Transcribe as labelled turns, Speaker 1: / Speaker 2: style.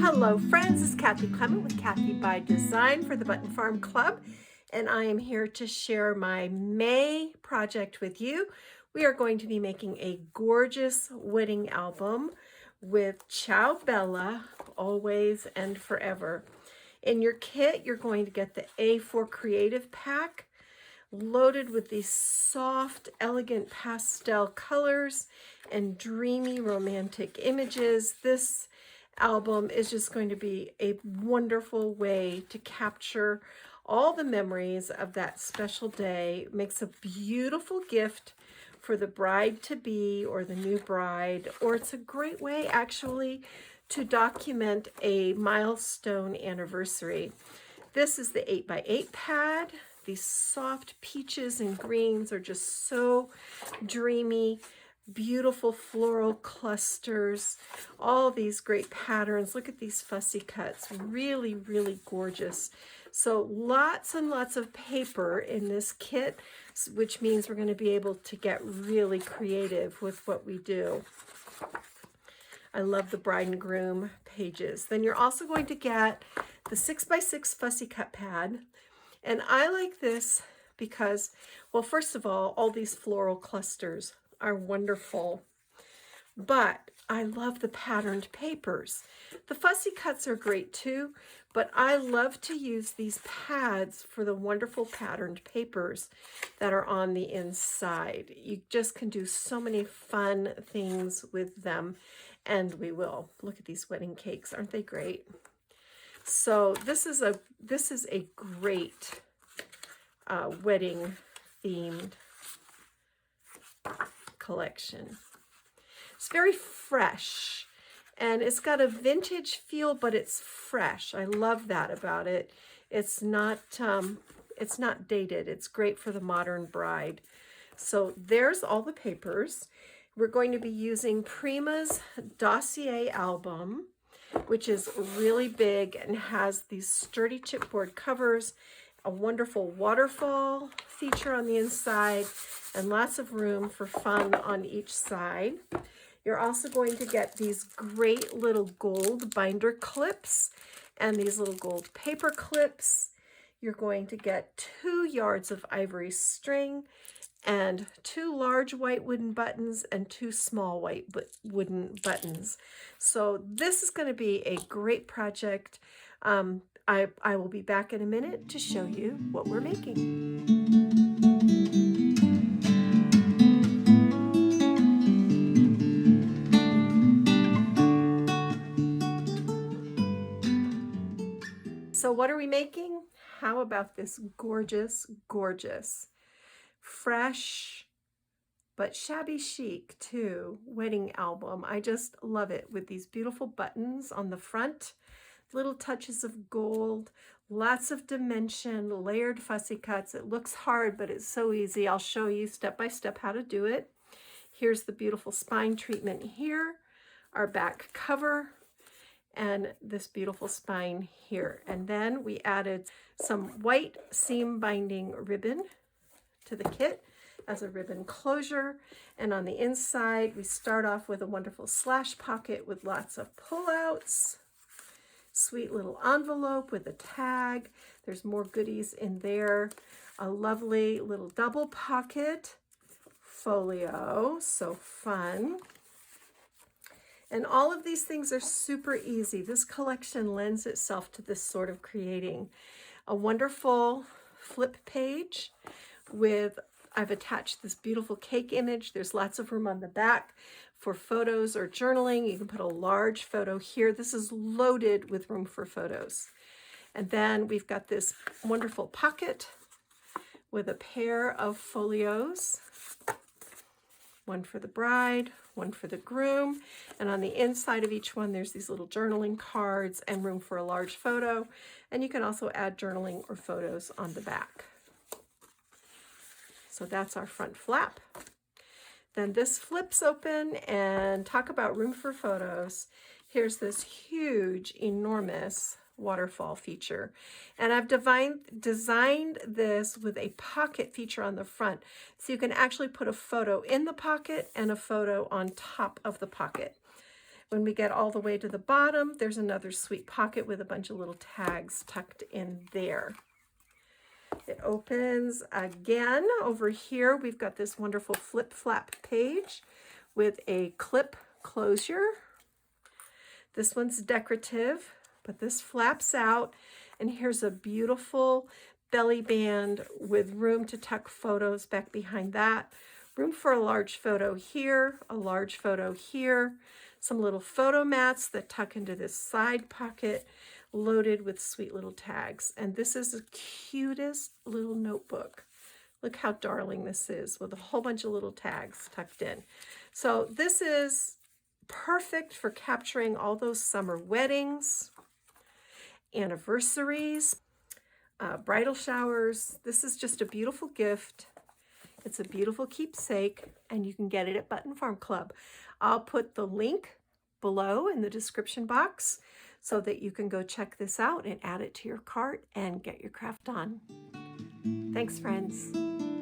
Speaker 1: Hello friends, it's Kathy Clement with Kathy by Design for the Button Farm Club, and I am here to share my May project with you. We are going to be making a gorgeous wedding album with Ciao Bella, always and forever. In your kit, you're going to get the A4 Creative Pack, loaded with these soft, elegant pastel colors and dreamy romantic images. This album is just going to be a wonderful way to capture all the memories of that special day. It makes a beautiful gift for the bride-to-be or the new bride, or it's a great way actually to document a milestone anniversary. This is the 8x8 pad. These soft peaches and greens are just so dreamy, beautiful floral clusters, all these great patterns. Look at these fussy cuts, really, really gorgeous. So lots and lots of paper in this kit, which means we're going to be able to get really creative with what we do. I love the bride and groom pages. Then you're also going to get the 6x6 fussy cut pad. And I like this because, well, first of all these floral clusters are wonderful, but I love the patterned papers. The fussy cuts are great too, but I love to use these pads for the wonderful patterned papers that are on the inside. You just can do so many fun things with them, and we will. Look at these wedding cakes, aren't they great? So this is a great wedding themed collection. It's very fresh and it's got a vintage feel, but it's fresh. I love that about it. It's not dated. It's great for the modern bride. So there's all the papers. We're going to be using Prima's Dossier Album, which is really big and has these sturdy chipboard covers, a wonderful waterfall feature on the inside, and lots of room for fun on each side. You're also going to get these great little gold binder clips and these little gold paper clips. You're going to get 2 yards of ivory string and 2 large white wooden buttons and 2 small white wooden buttons. So this is going to be a great project. I will be back in a minute to show you what we're making. So what are we making? How about this gorgeous, gorgeous, fresh, but shabby chic too, wedding album. I just love it with these beautiful buttons on the front, little touches of gold, lots of dimension, layered fussy cuts. It looks hard, but it's so easy. I'll show you step by step how to do it. Here's the beautiful spine treatment here, our back cover, and this beautiful spine here. And then we added some white seam binding ribbon to the kit as a ribbon closure. And on the inside, we start off with a wonderful slash pocket with lots of pullouts, sweet little envelope with a tag. There's more goodies in there. A lovely little double pocket folio, so fun. And all of these things are super easy. This collection lends itself to this sort of creating. A wonderful flip page with, I've attached this beautiful cake image. There's lots of room on the back for photos or journaling. You can put a large photo here. This is loaded with room for photos. And then we've got this wonderful pocket with a pair of folios. One for the bride, one for the groom, and on the inside of each one there's these little journaling cards and room for a large photo, and you can also add journaling or photos on the back. So that's our front flap. Then this flips open, and talk about room for photos. Here's this huge, enormous waterfall feature, and I've designed this with a pocket feature on the front, so you can actually put a photo in the pocket and a photo on top of the pocket. When we get all the way to the bottom, there's another sweet pocket with a bunch of little tags tucked in there. It opens again. Over here, we've got this wonderful flip flap page with a clip closure. This one's decorative, but this flaps out, and here's a beautiful belly band with room to tuck photos back behind that. Room for a large photo here, a large photo here, some little photo mats that tuck into this side pocket, loaded with sweet little tags. And this is the cutest little notebook. Look how darling this is, with a whole bunch of little tags tucked in. So this is perfect for capturing all those summer weddings, anniversaries, bridal showers. This is just a beautiful gift. It's a beautiful keepsake, and you can get it at Button Farm Club. I'll put the link below in the description box so that you can go check this out and add it to your cart and get your craft on. Thanks, friends.